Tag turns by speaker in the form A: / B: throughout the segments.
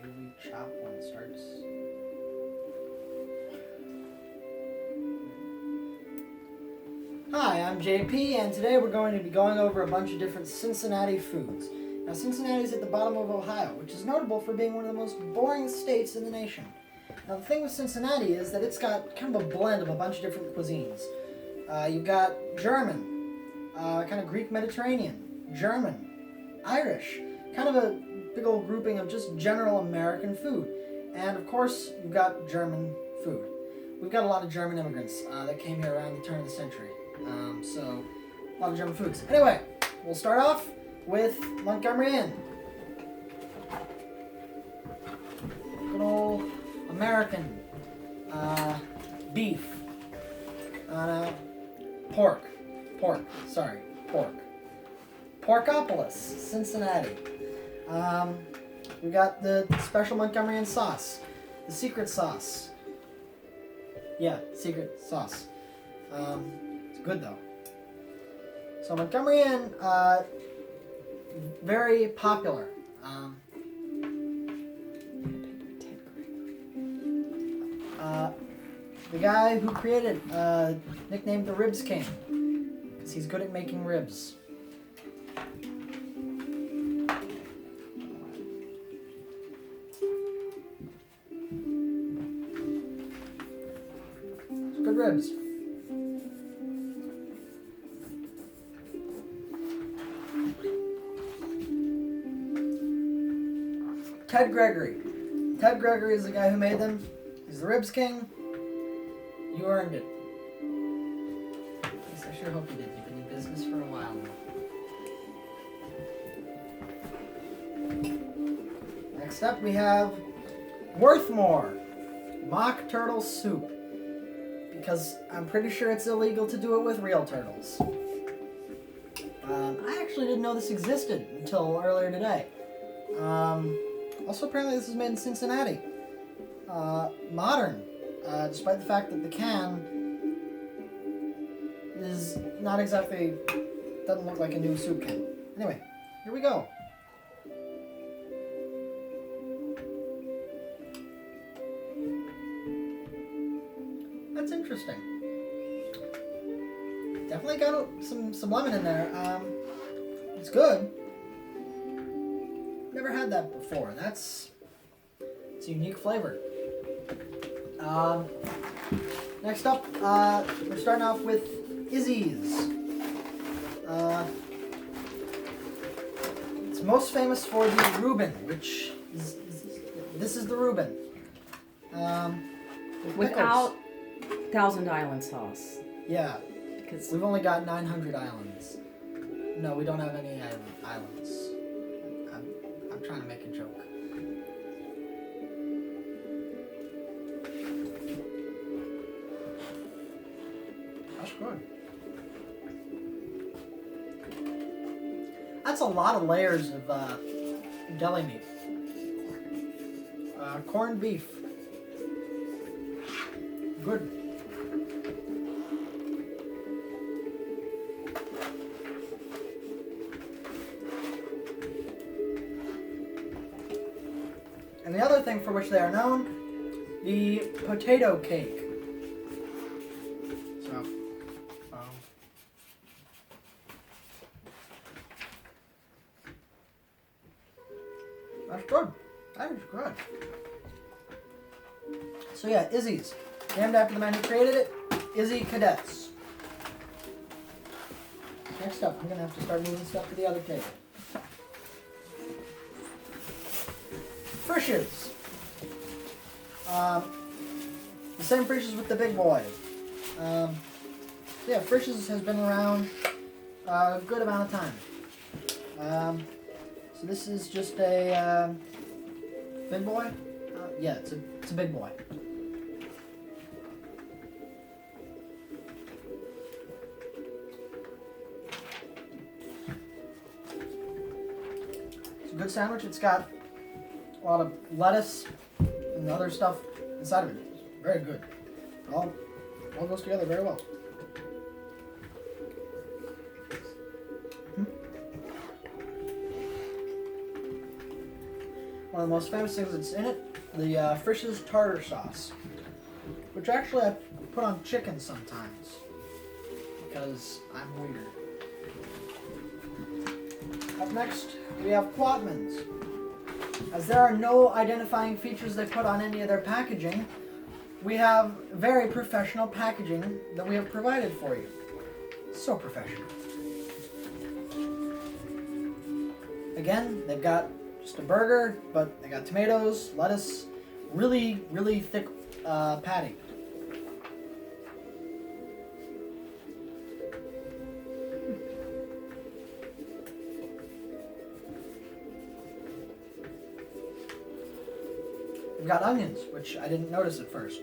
A: Should we chop when it starts? Hi, I'm JP, and today we're going to be going over a bunch of different Cincinnati foods. Now, Cincinnati is at the bottom of Ohio, which is notable for being one of the most boring states in the nation. Now, the thing with Cincinnati is that it's got kind of a blend of a bunch of different cuisines. You've got German, kind of Greek Mediterranean, German, Irish, kind of a big old grouping of just general American food. And of course, you've got German food. We've got a lot of German immigrants that came here around the turn of the century. So, a lot of German foods. Anyway, we'll start off with Montgomery Inn. Good old American beef. Pork. Porkopolis, Cincinnati. We've got the special Montgomery Inn sauce. The secret sauce. Yeah, secret sauce. It's good though. So Montgomery Inn, very popular. The guy who created it, nicknamed the Ribs King, because he's good at making ribs. It's good ribs. Ted Gregory. Ted Gregory is the guy who made them. He's the Ribs King. You earned it. At least I sure hope you did. You've been in business for a while now. Next up we have Worthmore Mock Turtle Soup. Because I'm pretty sure it's illegal to do it with real turtles. I actually didn't know this existed until earlier today. Also, apparently this is made in Cincinnati. Modern, despite the fact that the can is not exactly, doesn't look like a new soup can. Anyway, here we go. That's interesting. Definitely got some lemon in there. It's good. Never had that before. It's a unique flavor. Next up, we're starting off with Izze's. It's most famous for the Reuben, which this is the Reuben.
B: Without Thousand Island sauce.
A: Yeah,
B: Because
A: we've only got 900 islands. No, we don't have any islands. I'm trying to make a joke. That's good. That's a lot of layers of deli meat. Corned beef. Good. And the other thing for which they are known, the potato cake. So, that's good. That is good. So yeah, Izze's. Named after the man who created it, Izze Cadets. Next up, I'm going to have to start moving stuff to the other table. Frischs. The same Frischs with the big boy. So yeah, Frischs has been around a good amount of time. So this is just a big boy. Yeah, it's a big boy. It's a good sandwich. It's got a lot of lettuce and other stuff inside of it. It's very good. All goes together very well. one of the most famous things that's in it, the Frischs tartar sauce, which actually I put on chicken sometimes because I'm weird. Up next, we have Holtmans. As there are no identifying features they put on any of their packaging, we have very professional packaging that we have provided for you. So professional. Again, they've got just a burger, but they got tomatoes, lettuce, really, really thick patty. We've got onions, which I didn't notice at first,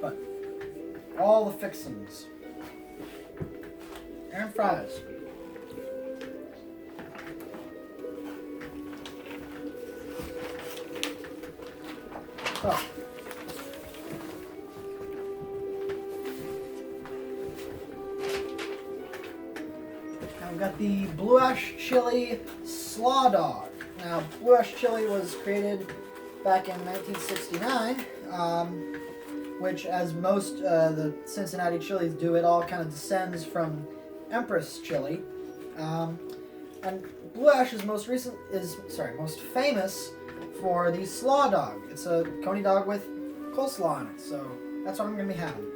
A: but all the fixins. And fries. So, now we've got the Blue Ash Chili Slaw Dog. Now, Blue Ash Chili was created back in 1969, which, as most the Cincinnati chilies do, it all kind of descends from Empress chili. And Blue Ash is most famous for the slaw dog. It's a coney dog with coleslaw on it, so that's what I'm going to be having.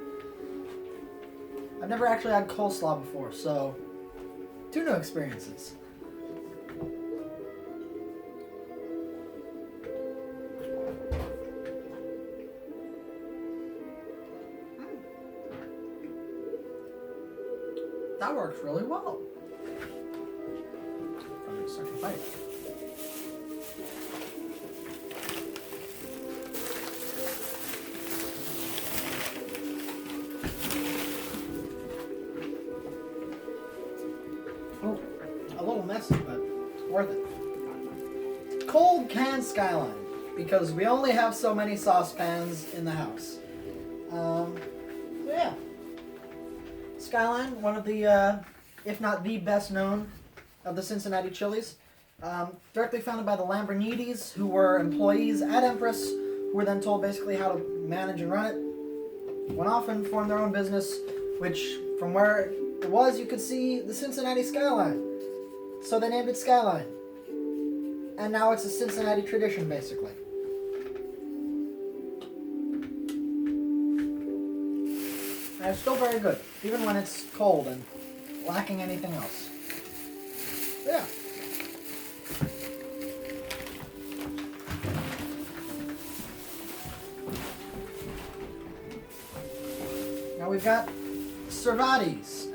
A: I've never actually had coleslaw before, so 2 new experiences. That works really well. From the second bite. Oh, a little messy, but worth it. Cold canned Skyline, because we only have so many saucepans in the house. So yeah. Skyline, one of the, if not the best known of the Cincinnati chilies. Directly founded by the Lambrinides, who were employees at Empress, who were then told basically how to manage and run it. Went off and formed their own business, which from where it was, you could see the Cincinnati skyline. So they named it Skyline. And now it's a Cincinnati tradition, basically. And it's still very good, even when it's cold and lacking anything else. Yeah. Now we've got Cervati's.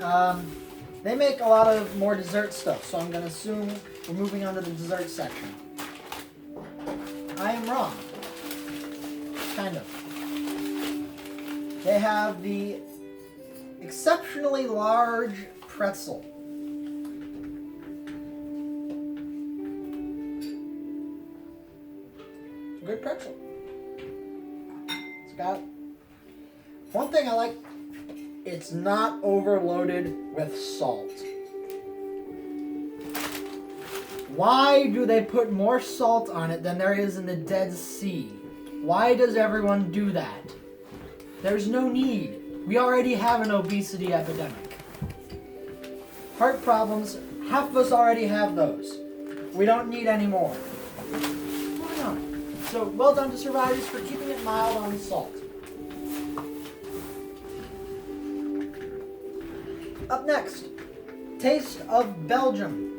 A: They make a lot of more dessert stuff, so I'm going to assume we're moving on to the dessert section. I am wrong. Kind of. They have the exceptionally large pretzel. It's a good pretzel. It's got one thing I like. It's not overloaded with salt. Why do they put more salt on it than there is in the Dead Sea? Why does everyone do that? There's no need. We already have an obesity epidemic. Heart problems, half of us already have those. We don't need any more. Moving on. So, well done to Cervati's for keeping it mild on salt. Up next, Taste of Belgium.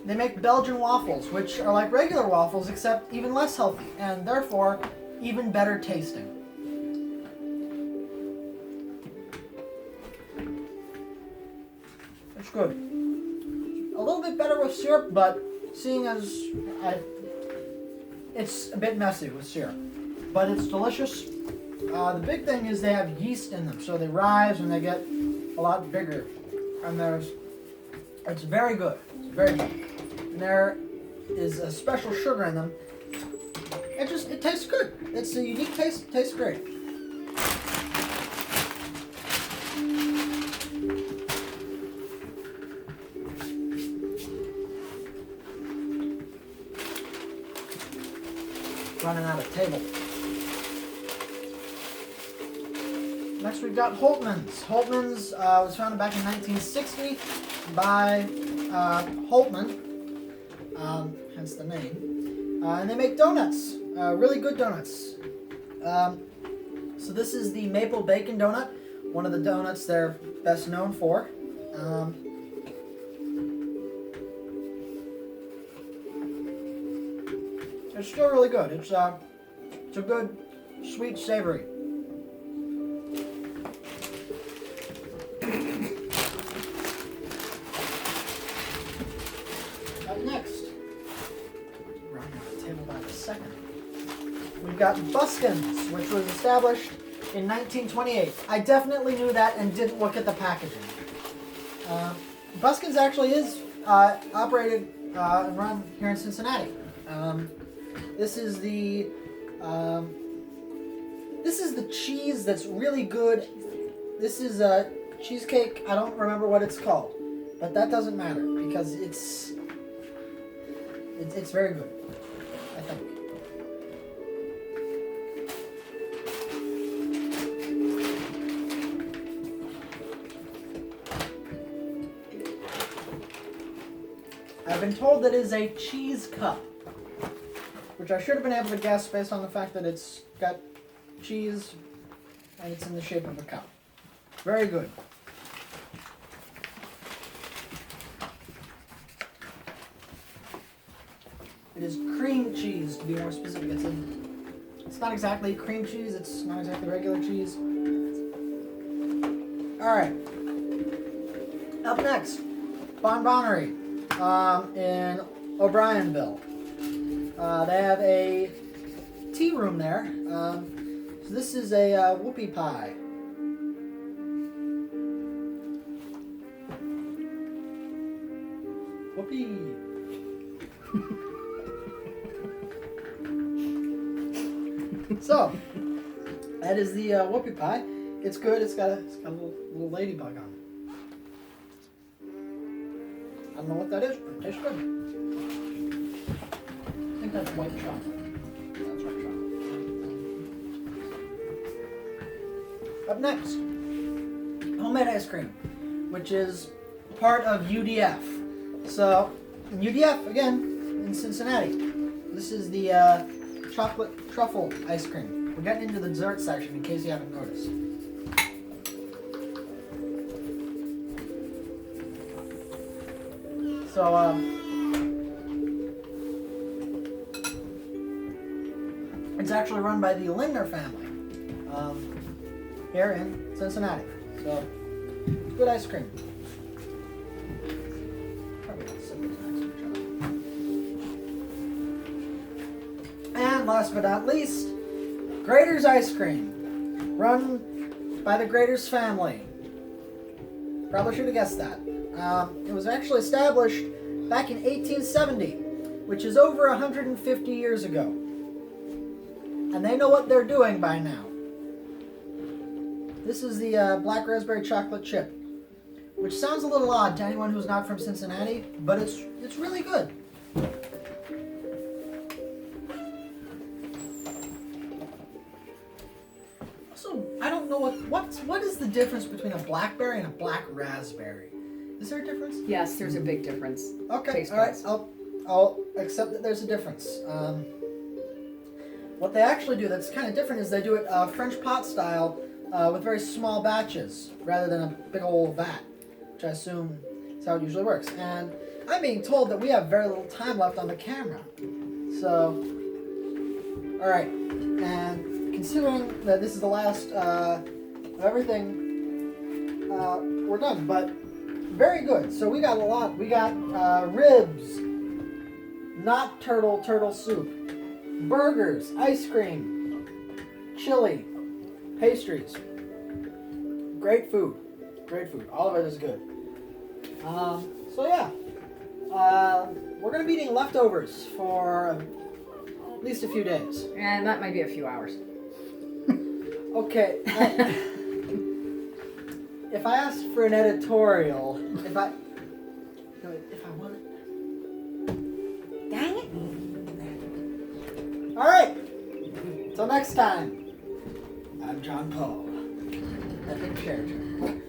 A: They make Belgian waffles, which are like regular waffles, except even less healthy, and therefore, even better tasting. It's good. A little bit better with syrup, but seeing as it's a bit messy with syrup. But it's delicious. The big thing is they have yeast in them, so they rise and they get a lot bigger. And it's very good. It's very good. And there is a special sugar in them. It tastes good. It's a unique taste. It tastes great. running out of table. Next we've got Holtmans. Holtmans was founded back in 1960 by Holtman, hence the name. And they make donuts, really good donuts. So this is the maple bacon donut, one of the donuts they're best known for. It's still really good. It's a good, sweet, savory. Up next, running out of table by the second, we've got Buskins, which was established in 1928. I definitely knew that and didn't look at the packaging. Buskins actually is operated and run here in Cincinnati. This is the cheese that's really good. This is a cheesecake. I don't remember what it's called, but that doesn't matter because it's very good, I think. I've been told that it is a cheese cup, which I should have been able to guess based on the fact that it's got cheese and it's in the shape of a cup. Very good. It is cream cheese, to be more specific. It's not exactly cream cheese, it's not exactly regular cheese. Alright. Up next, Bonbonnery in O'Brienville. They have a tea room there. So this is a whoopie pie. Whoopie. So, that is the whoopie pie. It's good. It's got a little ladybug on it. I don't know what that is, but it tastes good. I think that's white chocolate. That's white chocolate. Up next, homemade ice cream, which is part of UDF. So, UDF, again, in Cincinnati. This is the chocolate truffle ice cream. We're getting into the dessert section in case you haven't noticed. So, it's actually run by the Lindner family here in Cincinnati. So, it's good ice cream. Probably not sip this next to each other. And last but not least, Graters Ice Cream, run by the Graters family. Probably should have guessed that. It was actually established back in 1870, which is over 150 years ago. And they know what they're doing by now. This is the black raspberry chocolate chip, which sounds a little odd to anyone who's not from Cincinnati, but it's really good. Also, I don't know what is the difference between a blackberry and a black raspberry? Is there a difference?
B: Yes, there's a big difference.
A: Okay, all right. I'll accept that there's a difference. What they actually do that's kind of different is they do it French pot style with very small batches rather than a big old vat, which I assume is how it usually works. And I'm being told that we have very little time left on the camera. So, all right. And considering that this is the last of everything, we're done. But very good. So we got a lot. We got ribs, not turtle soup, burgers, ice cream, chili, pastries. Great food. All of it is good. So yeah, we're gonna be eating leftovers for at least a few days.
B: And that might be a few hours.
A: Okay. If I asked for an editorial, if I want it. Dang it. All right. Till next time, I'm John Paul. Epic character.